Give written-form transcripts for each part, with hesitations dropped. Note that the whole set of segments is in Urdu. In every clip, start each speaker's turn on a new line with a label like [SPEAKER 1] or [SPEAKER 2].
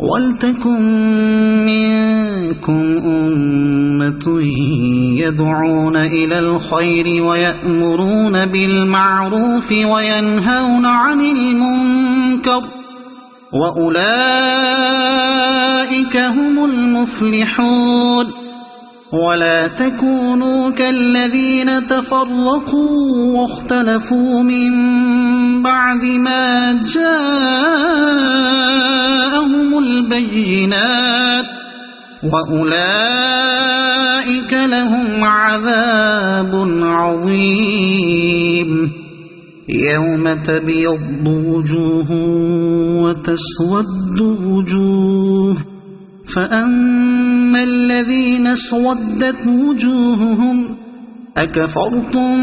[SPEAKER 1] وَلْتَكُنْ مِنْكُمْ أُمَّةٌ يَدْعُونَ إِلَى الْخَيْرِ وَيَأْمُرُونَ بِالْمَعْرُوفِ وَيَنْهَوْنَ عَنِ الْمُنْكَرِ وَأُولَئِكَ هُمُ الْمُفْلِحُونَ وَلَا تَكُونُوا كَالَّذِينَ تَفَرَّقُوا وَاخْتَلَفُوا مِنْ بَعْدِ مَا جَاءَهُمُ الْبَيِّنَاتُ وَأُولَئِكَ لَهُمْ عَذَابٌ عَظِيمٌ يَوْمَ تَبْيَضُّ وُجُوهٌ وَتَسْوَدُّ وُجُوهٌ فَأَمَّا الَّذِينَ اسْوَدَّتْ وُجُوهُهُمْ أَكَفَرْتُمْ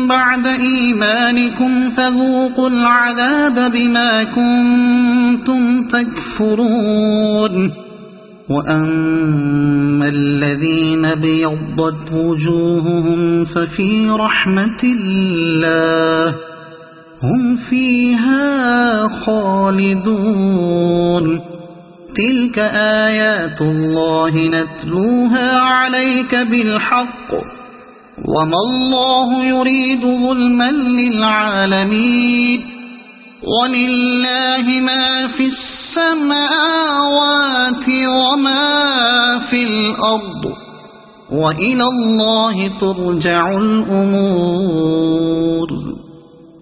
[SPEAKER 1] بَعْدَ إِيمَانِكُمْ فَذُوقُوا الْعَذَابَ بِمَا كُنْتُمْ تَكْفُرُونَ وَأَمَّا الَّذِينَ ابْيَضَّتْ وُجُوهُهُمْ فَفِي رَحْمَةِ اللَّهِ هُمْ فِيهَا خَالِدُونَ تِلْكَ آيَاتُ اللَّهِ نَتْلُوهَا عَلَيْكَ بِالْحَقِّ وَمَا اللَّهُ يُرِيدُ ظُلْمًا لِلْعَالَمِينَ وَلِلَّهِ مَا فِي السَّمَاوَاتِ وَمَا فِي الْأَرْضِ وَإِلَى اللَّهِ تُرْجَعُ الْأُمُورُ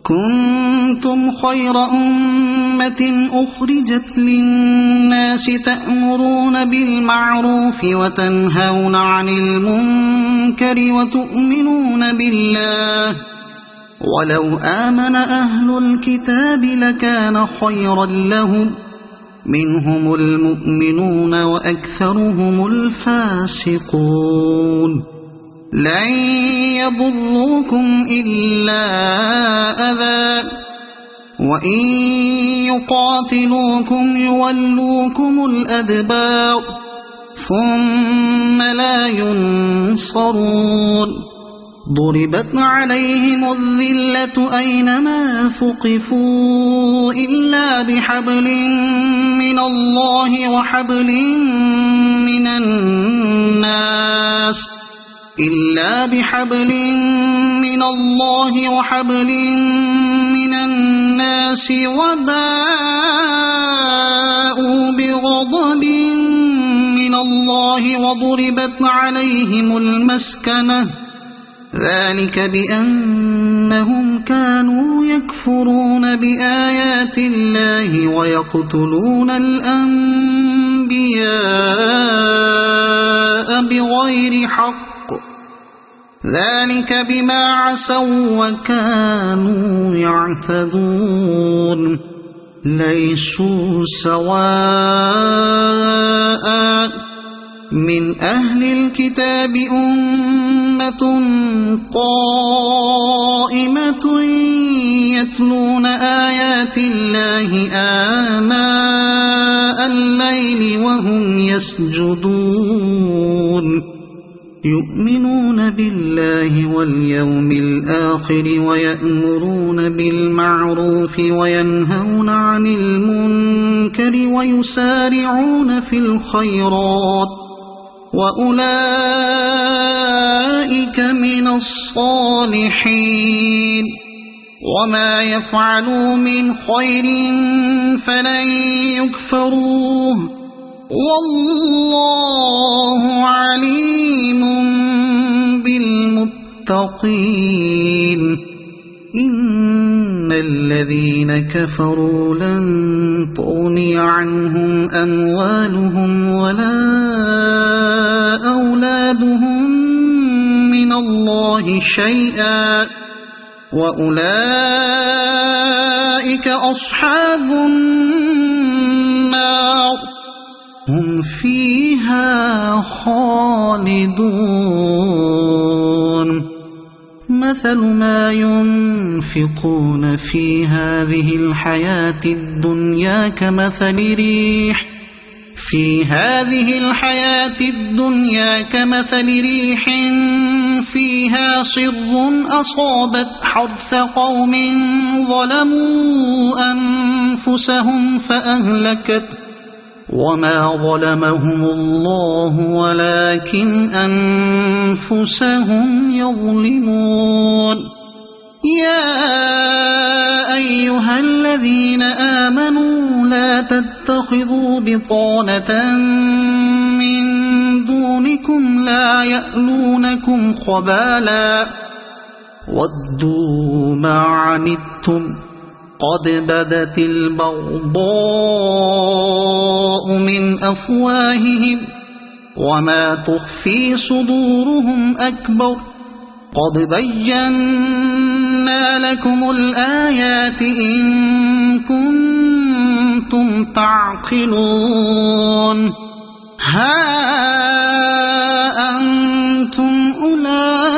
[SPEAKER 1] كنتم خير أمة أخرجت للناس تأمرون بالمعروف وتنهون عن المنكر وتؤمنون بالله ولو آمن أهل الكتاب لكان خيرا لهم منهم المؤمنون وأكثرهم الفاسقون لن يضروكم إلا أذى وإن يقاتلوكم يولوكم الأدبار ثم لا ينصرون ضربت عليهم الذلة أينما ثقفوا إلا بحبل من الله وحبل من الناس وباءوا بغضب من الله وضربت عليهم المسكنة ذلك بأنهم كانوا يكفرون بآيات الله ويقتلون الأنبياء بغير حق ذلك بما عصوا وكانوا يعتدون ليسوا سواء من أهل الكتاب أمة قائمة يتلون آيات الله آناء الليل وهم يسجدون يؤمنون بالله واليوم الآخر ويأمرون بالمعروف وينهون عن المنكر ويسارعون في الخيرات وأولئك من الصالحين وما يفعلوا من خير فلن يكفروه والله عليم بالمتقين إن الذين كفروا لن تغني عنهم أموالهم ولا أولادهم من الله شيئا وأولئك أصحاب النار هم فيها خالدون مثل ما ينفقون في هذه الحياة الدنيا كمثل ريح فيها صر أصابت حرث قوم ظلموا أنفسهم وما ظلمهم الله ولكن أنفسهم يظلمون يا أيها الذين آمنوا لا تتخذوا بطانة من دونكم لا يألونكم خبالا ودوا ما عنتم قد بدت البغضاء من أفواههم وما تخفي صدورهم أكبر قد بينا لكم الآيات إن كنتم تعقلون ها أنتم أولئك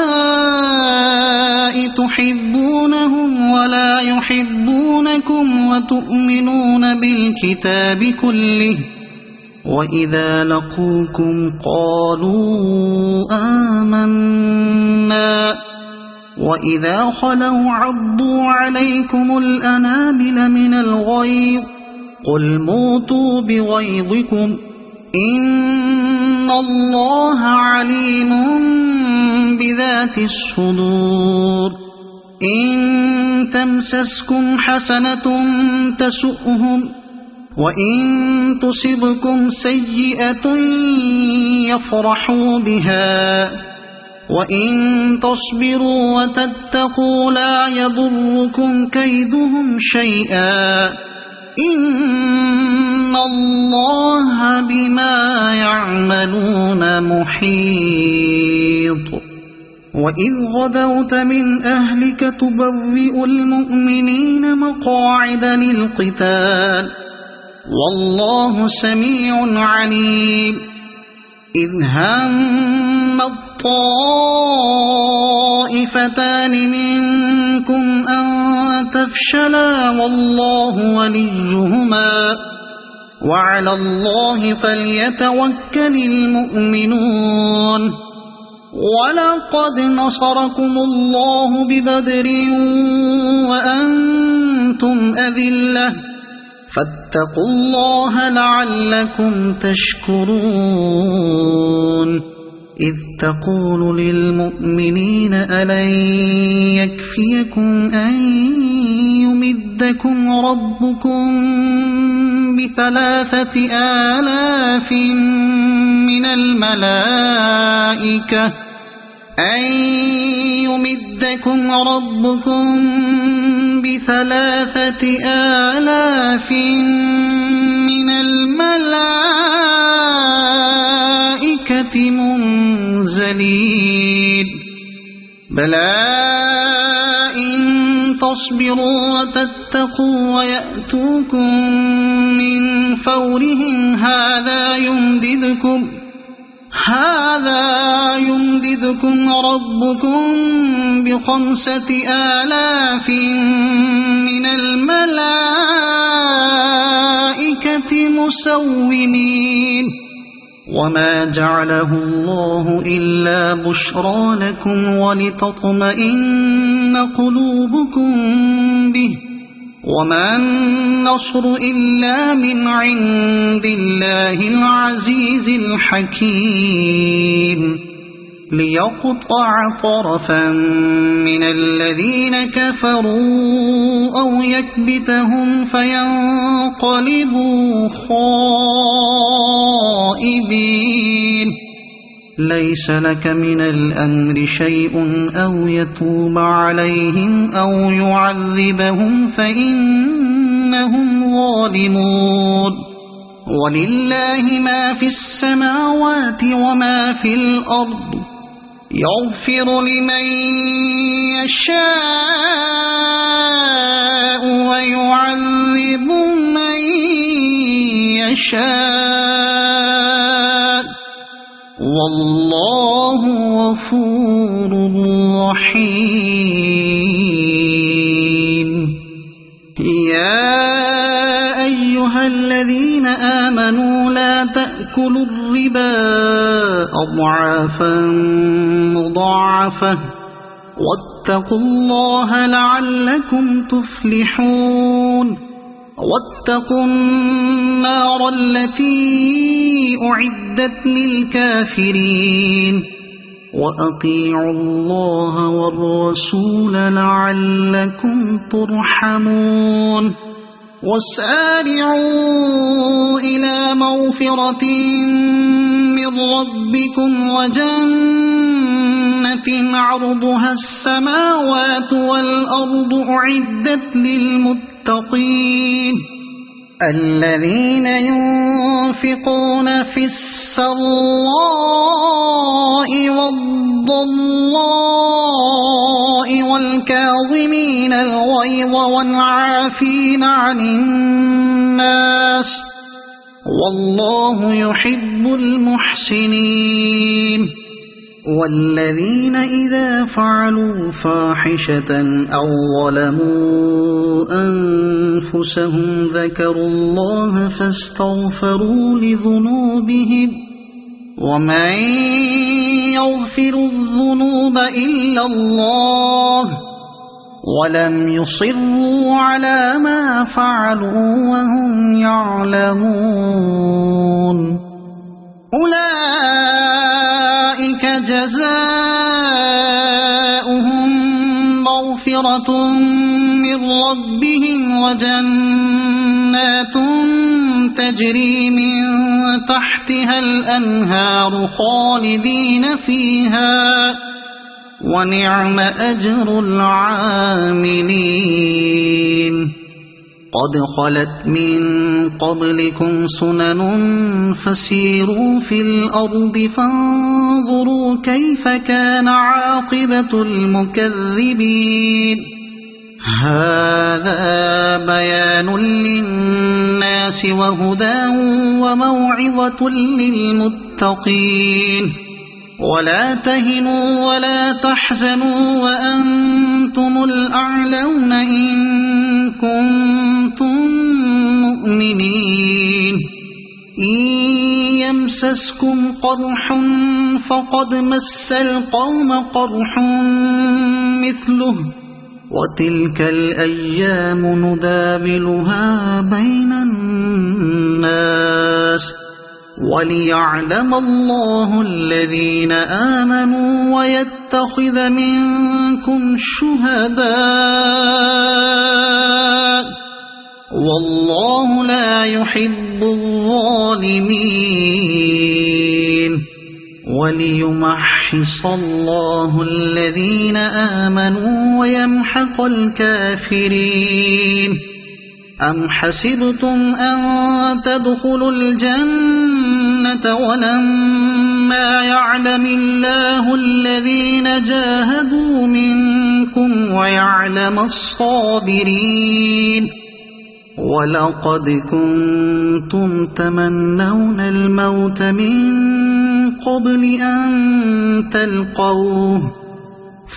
[SPEAKER 1] تحبونهم ولا يحبونكم وتؤمنون بالكتاب كله وإذا لقوكم قالوا آمنا وإذا خلوا عضوا عليكم الأنامل من الغيظ قل موتوا بغيظكم إن الله عليم بذات الصدور إن تمسسكم حسنة تسؤهم وإن تصبكم سيئة يفرحوا بها وإن تصبروا وتتقوا لا يضركم كيدهم شيئا إن الله بما يعملون محيط وإذ غدوت من أهلك تبوئ المؤمنين مقاعد للقتال والله سميع عليم إذ هم الطائفتان منكم أن تفشلا والله وليهما وعلى الله فليتوكل المؤمنون ولقد نصركم الله ببدر وأنتم أذلة فاتقوا الله لعلكم تشكرون إذ تقول للمؤمنين ألن يكفيكم أن يمدكم ربكم ب3,000 من الملائكة أن يمدكم ربكم ب3,000 من الملائكة منزلين بلى إن تصبروا وتتقوا ويأتوكم من فورهم هذا يمددكم ربكم ب5,000 من الملائكة مسومين وما جعله الله إلا بشرى لكم ولتطمئن قلوبكم به وما النصر إلا من عند الله العزيز الحكيم ليقطع طرفا من الذين كفروا أو يكبتهم فينقلبوا خائبين ليس لك من الأمر شيء أو يتوب عليهم أو يعذبهم فإنهم ظالمون ولله ما في السماوات وما في الأرض يغفر لمن يشاء ويعذب من يشاء والله غفور رحيم يا أيها الذين آمنوا لا تأكلوا الربا أضعافا مضاعفة واتقوا الله لعلكم تفلحون واتقوا النار التي أعدت للكافرين وأطيعوا الله والرسول لعلكم ترحمون وسارعوا إلى مغفرة من ربكم وجنة عرضها السماوات والأرض أعدت للمتقين الذين ينفقون في السراء والضراء والكاظمين الغيظ والعافين عن الناس والله يحب المحسنين والذين إذا فعلوا فاحشة أو ظلموا أنفسهم ذكروا الله فاستغفروا لذنوبهم ومن يغفر الذنوب إلا الله ولم يصروا على ما فعلوا وهم يعلمون أولئك جزاؤهم مغفرة من ربهم وجنات تجري من تحتها الأنهار خالدين فيها ونعم أجر العاملين قد خلت من قبلكم سنن فسيروا في الأرض فانظروا كيف كان عاقبة المكذبين هذا بيان للناس وهدى وموعظة للمتقين ولا تهنوا ولا تحزنوا وأنتم الأعلون إن كنتم مؤمنين إن يمسسكم قرح فقد مس القوم قرح مثله وتلك الأيام نداولها بين الناس وليعلم الله الذين آمنوا ويتخذ منكم شهداء والله لا يحب الظالمين وليمحص الله الذين آمنوا ويمحق الكافرين أم حسبتم أن تدخلوا الجنة ولما يعلم الله الذين جاهدوا منكم ويعلم الصابرين ولقد كنتم تمنون الموت من قبل أن تلقوه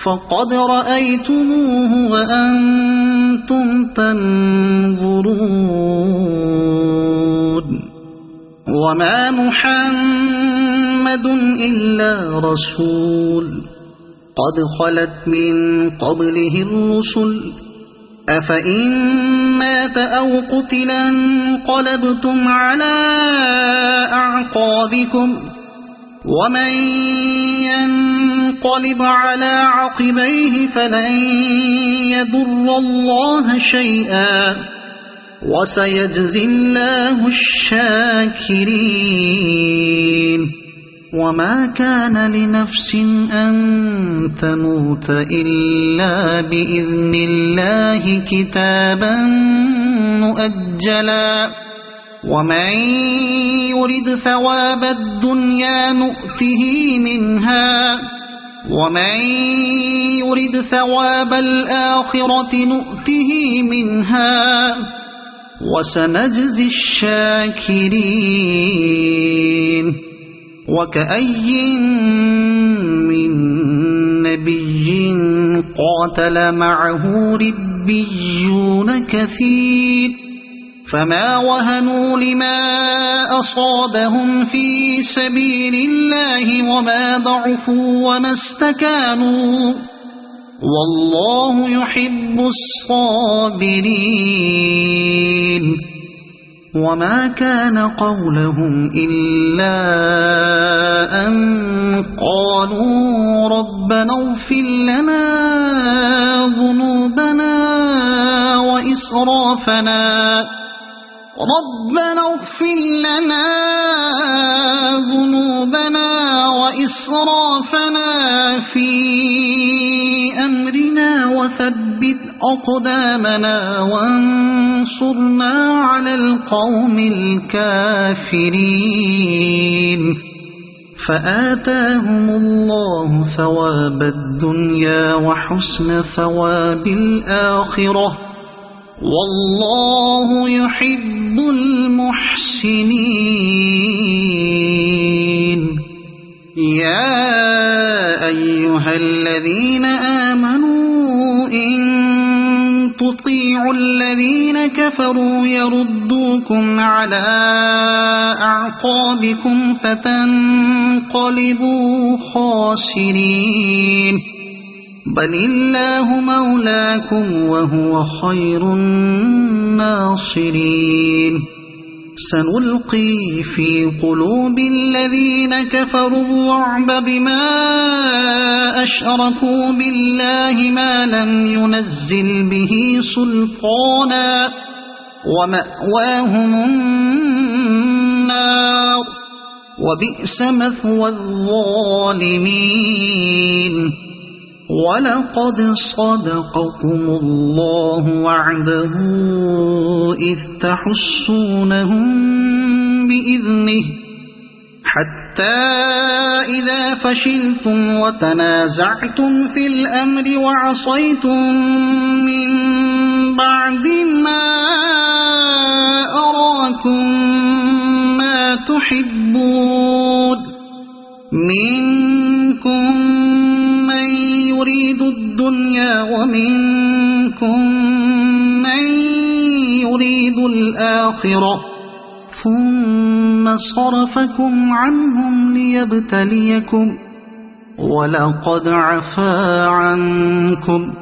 [SPEAKER 1] فقد رأيتموه وأنتم تنظرون وما محمد إلا رسول قد خلت من قبله الرسل أفإن مات أو قتلا انقلبتم على أعقابكم ومن ينقلب على عقبيه فلن يضر الله شيئا وسيجزي الله الشاكرين وما كان لنفس أن تموت إلا بإذن الله كتابا مؤجلا ومن يرد ثواب الدنيا نؤته منها ومن يرد ثواب الآخرة نؤته منها وسنجزي الشاكرين وكأي من نبي قاتل معه ربيون كثير فما وهنوا لما أصابهم في سبيل الله وما ضعفوا وما استكانوا والله يحب الصابرين وما كان قولهم إلا أن قالوا ربنا اغفر لنا ذنوبنا وإسرافنا في أمرنا وثبت أقدامنا وانصرنا على القوم الكافرين فآتاهم الله ثواب الدنيا وحسن ثواب الآخرة والله يحب المحسنين يا أيها الذين آمنوا إن تطيعوا الذين كفروا يردوكم على أعقابكم فتنقلبوا خاسرين بل الله مولاكم وهو خير الناصرين سنلقي في قلوب الذين كفروا الرعب بما أشركوا بالله ما لم ينزل به سلطانا ومأواهم النار وبئس مثوى الظالمين ولقد صدقكم الله وعده إذ تحسونهم بإذنه حتى إذا فشلتم وتنازعتم في الأمر وعصيتم من بعد ما أراكم ما تحبون منكم من يريد الدنيا ومنكم من يريد الآخرة ثم صرفكم عنهم ليبتليكم ولقد عفا عنكم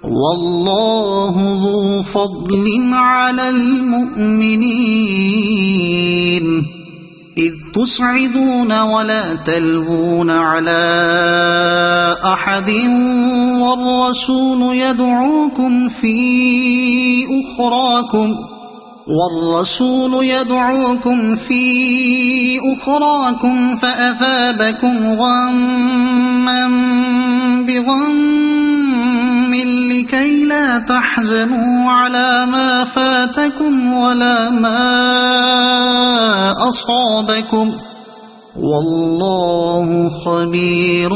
[SPEAKER 1] والله ذو فضل على المؤمنين إذ تصعدون ولا تلوون على أحد والرسول يدعوكم في أخراكم فأثابكم غما بغم لكي لا تحزنوا على ما فاتكم ولا ما أصابكم والله خبير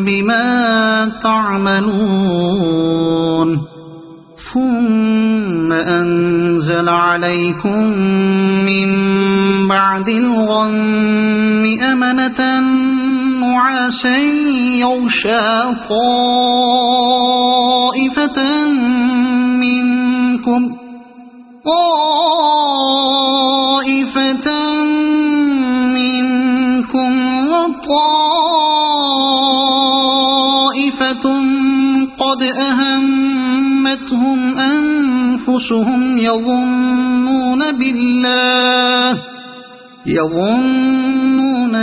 [SPEAKER 1] بما تعملون ثم أنزل عليكم من بعد الغم أمنة نعاسا يغشى طائفة منكم وطائفة قد أهمتهم أنفسهم يظنون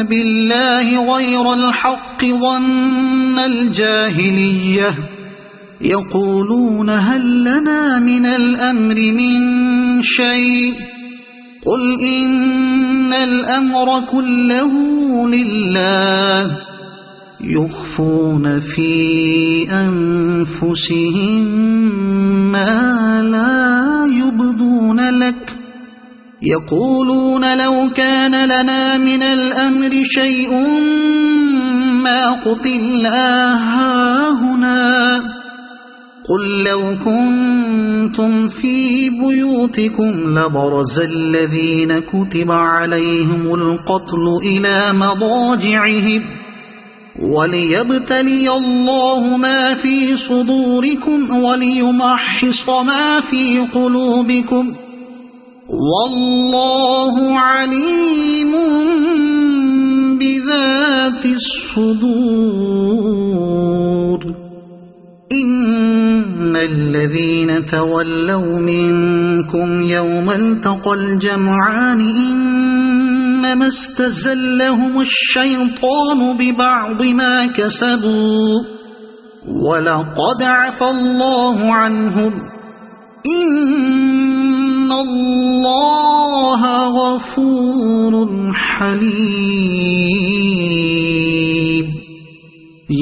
[SPEAKER 1] بالله غير الحق ظن الجاهلية يقولون هل لنا من الأمر من شيء قل إن الأمر كله لله يخفون في أنفسهم ما لا يبدون لك يقولون لو كان لنا من الأمر شيء ما قتلنا هاهنا قل لو كنتم في بيوتكم لبرز الذين كتب عليهم القتل إلى مضاجعهم وليبتلي الله ما في صدوركم وليمحص ما في قلوبكم والله عليم بذات الصدور الذين تولوا منكم يوم التقى الجمعان إنما استزلهم الشيطان ببعض ما كسبوا ولقد عفى الله عنهم إن الله غفور حليم.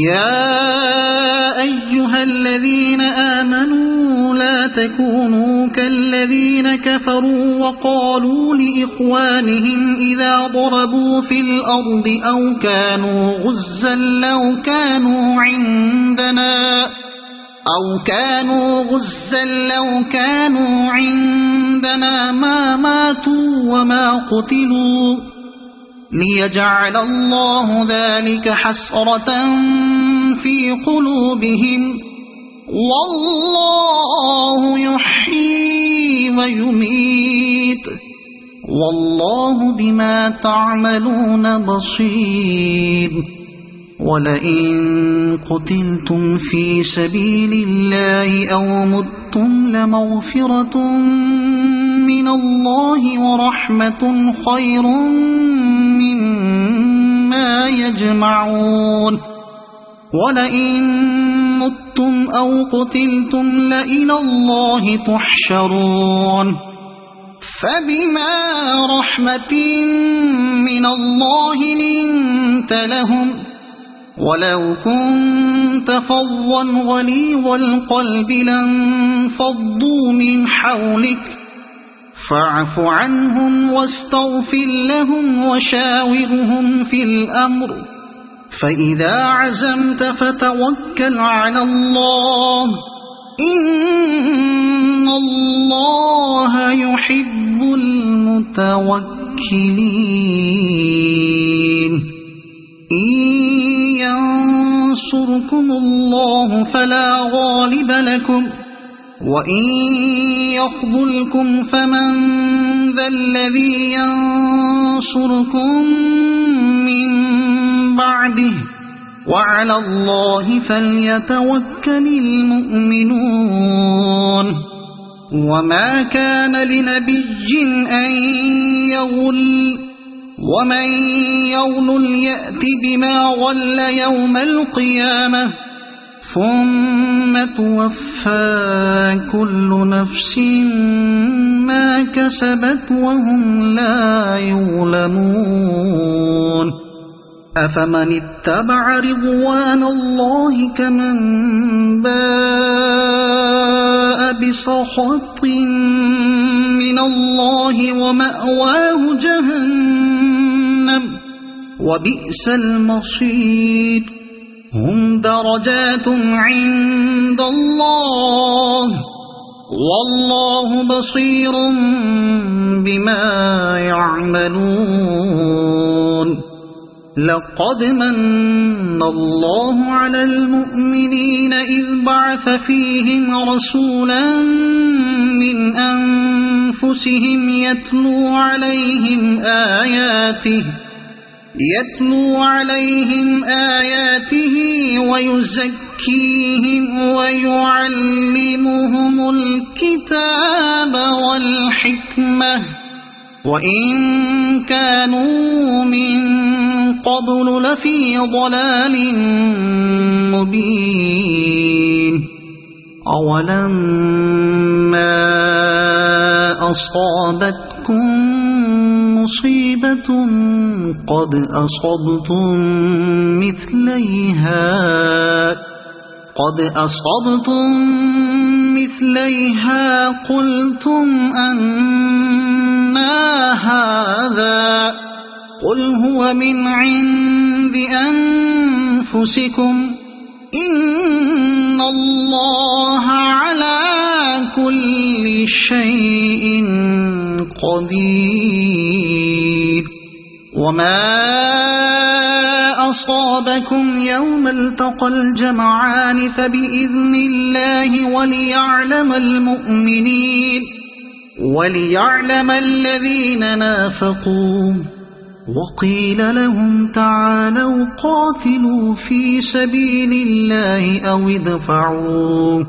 [SPEAKER 1] يا أيها الذين آمنوا لا تكونوا كالذين كفروا وقالوا لإخوانهم إذا ضربوا في الأرض أو كانوا غزا لو كانوا عندنا ما ماتوا وما قتلوا ليجعل الله ذلك حسرة في قلوبهم والله يحيي ويميت والله بما تعملون بصير. ولئن قتلتم في سبيل الله أو متم لمغفرة من الله ورحمة خير مما يجمعون. ولئن متم أو قتلتم لإلى الله تحشرون. فبما رحمة من الله لنت لهم ولو كنت فظا غليظ القلب لانفضوا من حولك فاعف عنهم واستغفر لهم وشاورهم في الأمر فإذا عزمت فتوكل على الله إن الله يحب المتوكلين. إن ينصركم الله فلا غالب لكم وإن يخذلكم فمن ذا الذي ينصركم من بعده وعلى الله فليتوكل المؤمنون. وما كان لنبي أن يغل ومن يغل يأت بما غل يوم القيامة ثم توفى كل نفس ما كسبت وهم لا يظلمون. أفمن اتبع رضوان الله كمن باء بسخط من الله ومأواه جهنم وبئس المصير. هم درجات عند الله والله بصير بما يعملون. لقد من الله على المؤمنين إذ بعث فيهم رسولا من أنفسهم يتلو عليهم آياته ويزكيهم ويعلمهم الكتاب والحكمة وإن كانوا من قبل لفي ضلال مبين. أولما أصابتكم مصيبة قد أصبتم مثليها قلتم أنى هذا قل هو من عند أنفسكم إن الله على كل شيء قدير. وما أصابكم يوم التقى الجمعان فبإذن الله وليعلم الذين نافقوا وقيل لهم تعالوا قاتلوا في سبيل الله أو ادفعوا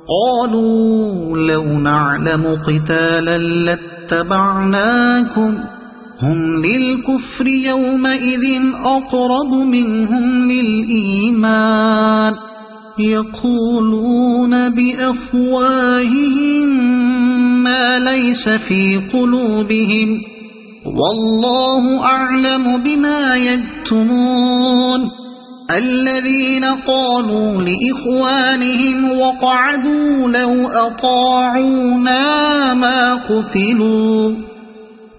[SPEAKER 1] قالوا لو نعلم قتالا لاتبعناكم هم للكفر يومئذ أقرب منهم للإيمان يقولون بأفواههم ما ليس في قلوبهم والله أعلم بما يكتمون الذين قالوا لإخوانهم وقعدوا لو أطاعونا ما قتلوا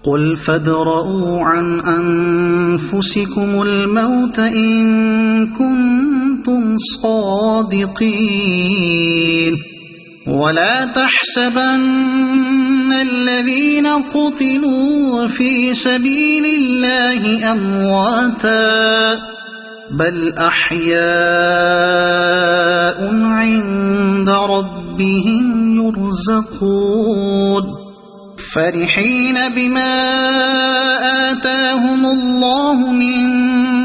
[SPEAKER 1] قل فادرءوا عن أنفسكم الموت إن كنتم صادقين ولا تحسبن الذين قتلوا في سبيل الله أمواتا بل أحياء عند ربهم يرزقون فرحين بما آتاهم الله من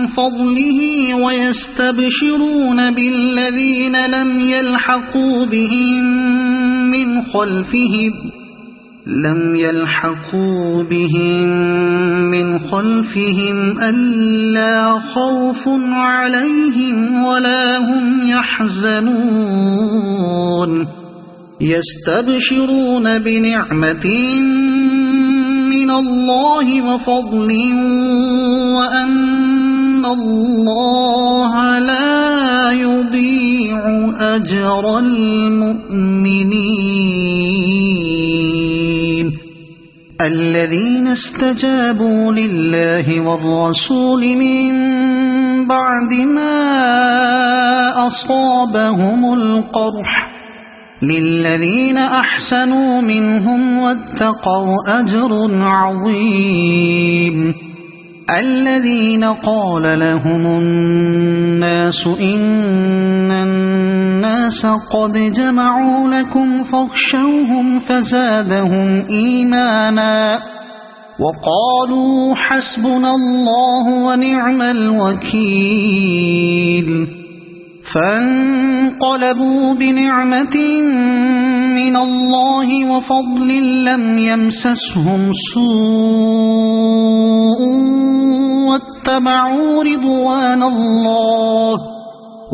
[SPEAKER 1] فضله ويستبشرون بالذين لم يلحقوا بهم من خلفهم ألا خوف عليهم ولا هم يحزنون يستبشرون بنعمة من الله وفضل وأن الله لا يضيع أجر المؤمنين الذين استجابوا لله والرسول من بعد ما أصابهم القرح للذين أحسنوا منهم واتقوا أجر عظيم الذين قال لهم الناس إن الناس قد جمعوا لكم فاخشوهم فزادهم إيمانا وقالوا حسبنا الله ونعم الوكيل فانقلبوا بنعمة من الله وفضل لم يمسسهم سوء واتبعوا رضوان الله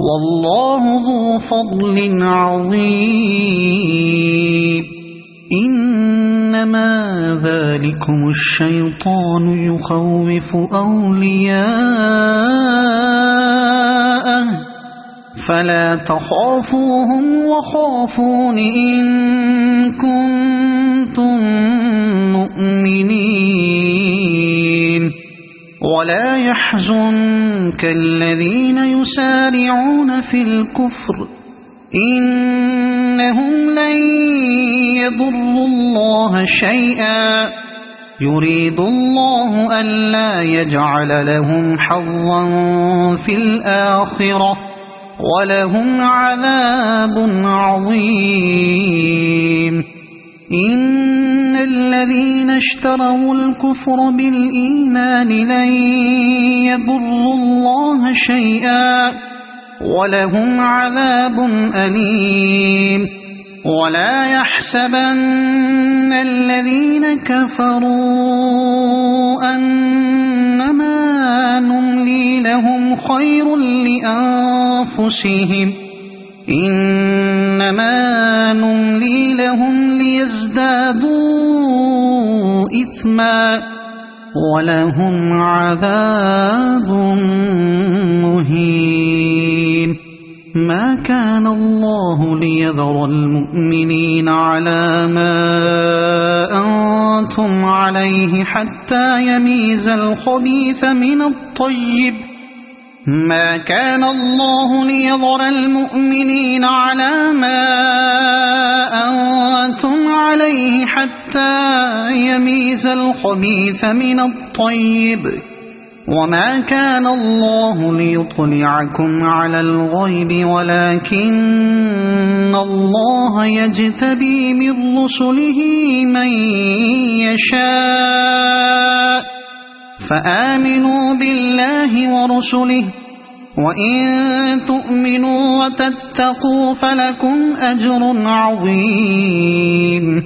[SPEAKER 1] والله ذو فضل عظيم إنما ذلكم الشيطان يخوف أولياءه فلا تخافوهم وخافون إن كنتم مؤمنين ولا يحزنك الذين يسارعون في الكفر إنهم لن يضروا الله شيئا يريد الله ألا يجعل لهم حظا في الآخرة ولهم عذاب عظيم إن الذين اشتروا الكفر بالإيمان لن يضروا الله شيئا ولهم عذاب أليم ولا يحسبن الذين كفروا أنما نملي لهم خير لأنفسهم إنما نملي لهم ليزدادوا إثما ولهم عذاب مهين ما كان الله ليذر المؤمنين على ما أنتم عليه حتى يميز الخبيث من الطيب ما كان الله ليذر المؤمنين على ما أنتم عليه حتى يميز الخبيث من الطيب وما كان الله ليطلعكم على الغيب ولكن الله يجتبي من رسله من يشاء فآمنوا بالله ورسله وإن تؤمنوا وتتقوا فلكم أجر عظيم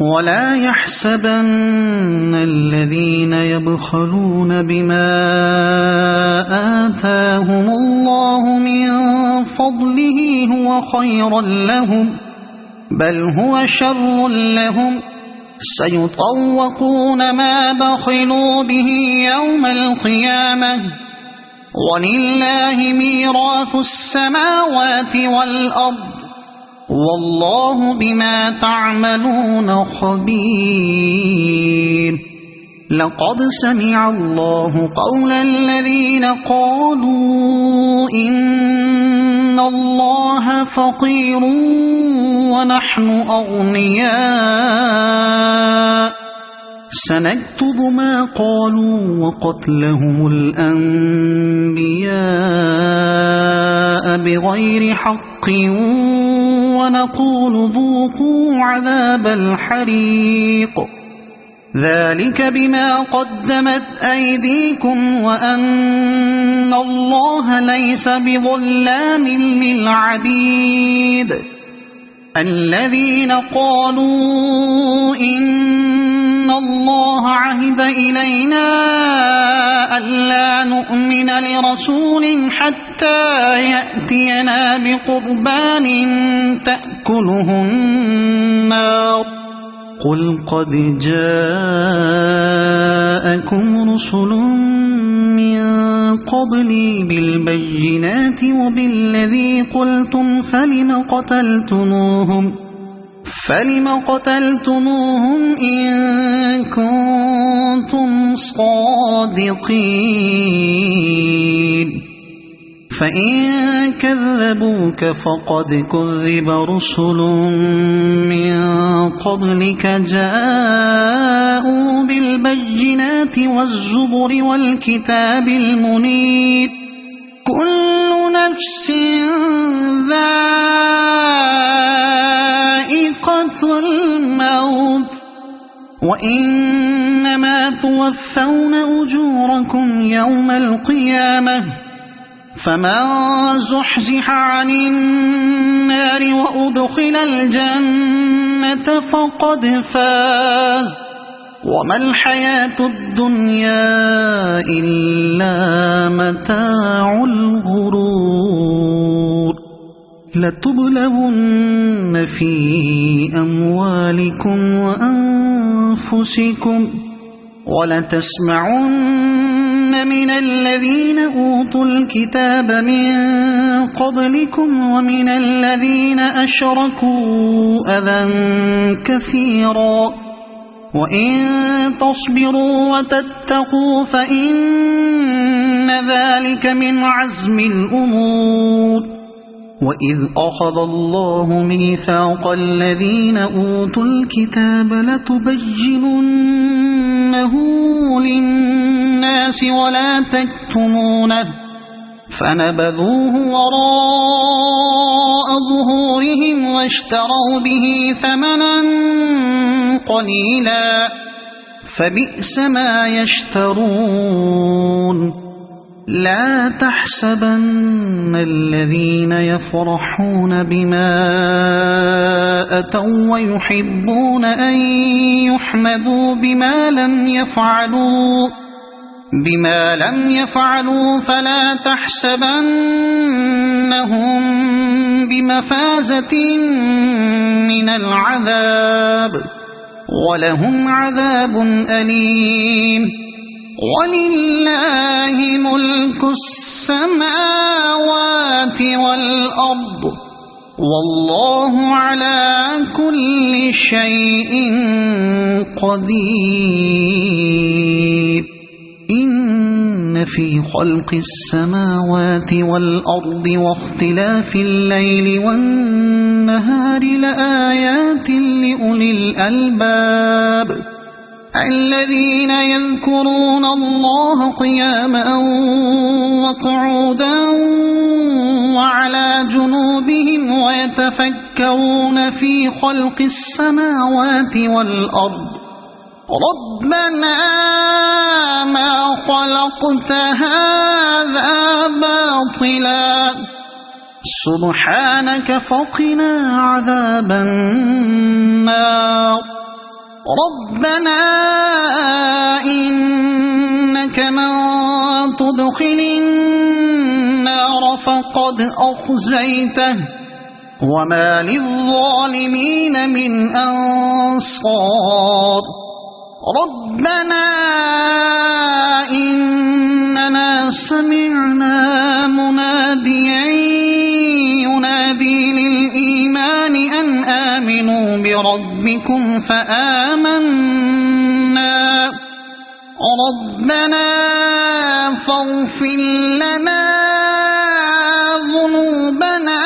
[SPEAKER 1] ولا يحسبن الذين يبخلون بما آتاهم الله من فضله هو خيرا لهم بل هو شر لهم سيطوقون ما بخلوا به يوم القيامة ولله ميراث السماوات والأرض والله بما تعملون خبير لقد سمع الله قول الذين قالوا إن الله فقير ونحن أغنياء سنكتب ما قالوا وقتلهم الأنبياء بغير حق ونقول ذوقوا عذاب الحريق ذلك بما قدمت أيديكم وأن الله ليس بظلام للعبيد الذين قالوا إن الله عهد إلينا ألا نؤمن لرسول حتى يأتينا بقربان تأكله النار قل قد جاءكم رسل من قبلي بالبينات وبالذي قلتم فلم قتلتموهم إن كنتم صادقين فإن كذبوك فقد كذب رسل من قبلك جاءوا بالبينات والزبر والكتاب المنير كل نفس ذائقة الموت وإنما توفون أجوركم يوم القيامة فمن زحزح عن النار وأدخل الجنة فقد فاز وما الحياة الدنيا إلا متاع الغرور لتبلغن في أموالكم وأنفسكم ولتسمعن من الذين أوتوا الكتاب من قبلكم ومن الذين أشركوا أذى كثيرا وإن تصبروا وتتقوا فإن ذلك من عزم الأمور وإذ أخذ الله ميثاق الذين أوتوا الكتاب لتبيننه للناس ولا تكتمونه فنبذوه وراء ظهورهم واشتروا به ثمنا قليلا فبئس ما يشترون لا تحسبن الذين يفرحون بما أتوا ويحبون أن يحمدوا بما لم يفعلوا فلا تحسبنهم بمفازة من العذاب ولهم عذاب أليم ولله ملك السماوات والأرض والله على كل شيء قدير إن في خلق السماوات والأرض واختلاف الليل والنهار لآيات لأولي الألباب الذين يذكرون الله قياما وقعودا وعلى جنوبهم ويتفكرون في خلق السماوات والأرض ربنا ما خلقت هذا هذا باطلا سبحانك فقنا عذاب النار ربنا إنك من تدخل النار فقد أخزيته وما للظالمين من أنصار ربنا إننا سمعنا مناديا ينادي للإيمان أن آمنوا بربكم فآمنا ربنا فاغفر لنا ذنوبنا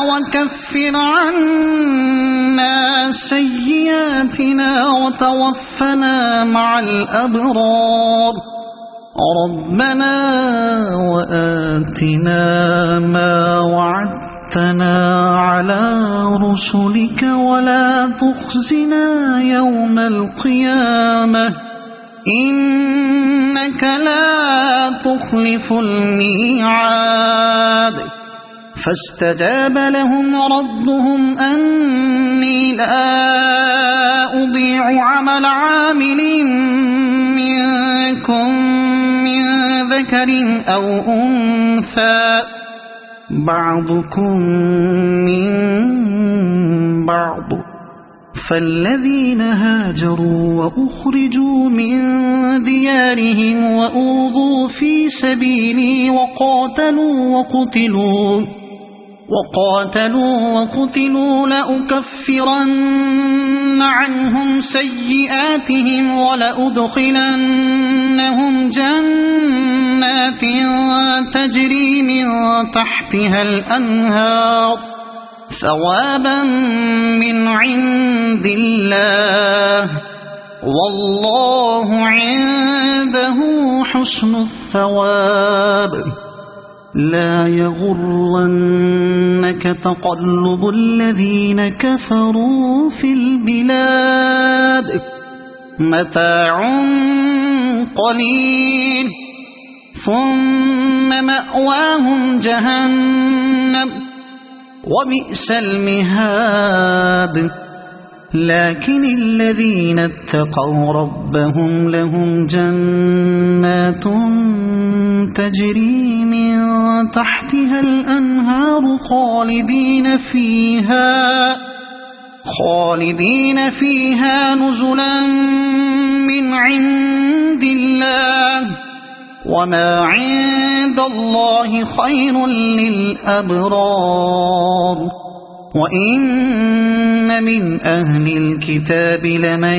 [SPEAKER 1] وكفر عنا سيئاتنا وتوفنا مع الأبرار ربنا وآتنا ما وعدتنا على رسلك ولا تخزنا يوم القيامة إنك لا تخلف الميعاد فاستجاب لهم ربهم أني لا أضيع عمل عامل منكم من ذكر أو أنثى بعضكم من بعض فالذين هاجروا وأخرجوا من ديارهم وأوذوا في سبيلي وقاتلوا وقتلوا لأكفرن عنهم سيئاتهم ولأدخلنهم جنات تجري من تحتها الأنهار ثوابا من عند الله والله عنده حسن الثواب لا يغرنك تقلب الذين كفروا في البلاد متاع قليل ثم مأواهم جهنم وبئس المهاد لكن الذين اتقوا ربهم لهم جنات تجري من تحتها الأنهار خالدين فيها نزلا من عند الله وما عند الله خير للأبرار وإن من أهل الكتاب لمن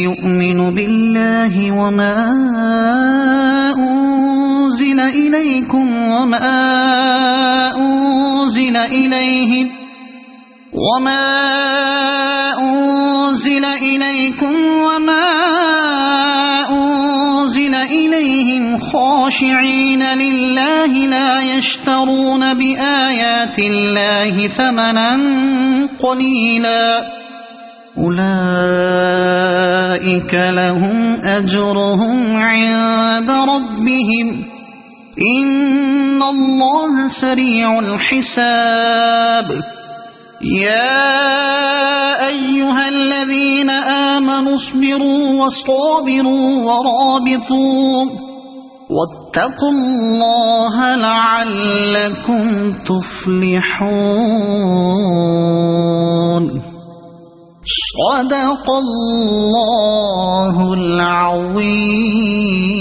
[SPEAKER 1] يؤمن بالله وما أنزل إليكم وما أنزل إليهم خاشعين لله لا يشترون بآيات الله ثمنا قليلا أولئك لهم أجرهم عند ربهم إن الله سريع الحساب يا أيها الذين آمنوا اصبروا وصابروا ورابطوا واتقوا الله لعلكم تفلحون صدق الله العظيم.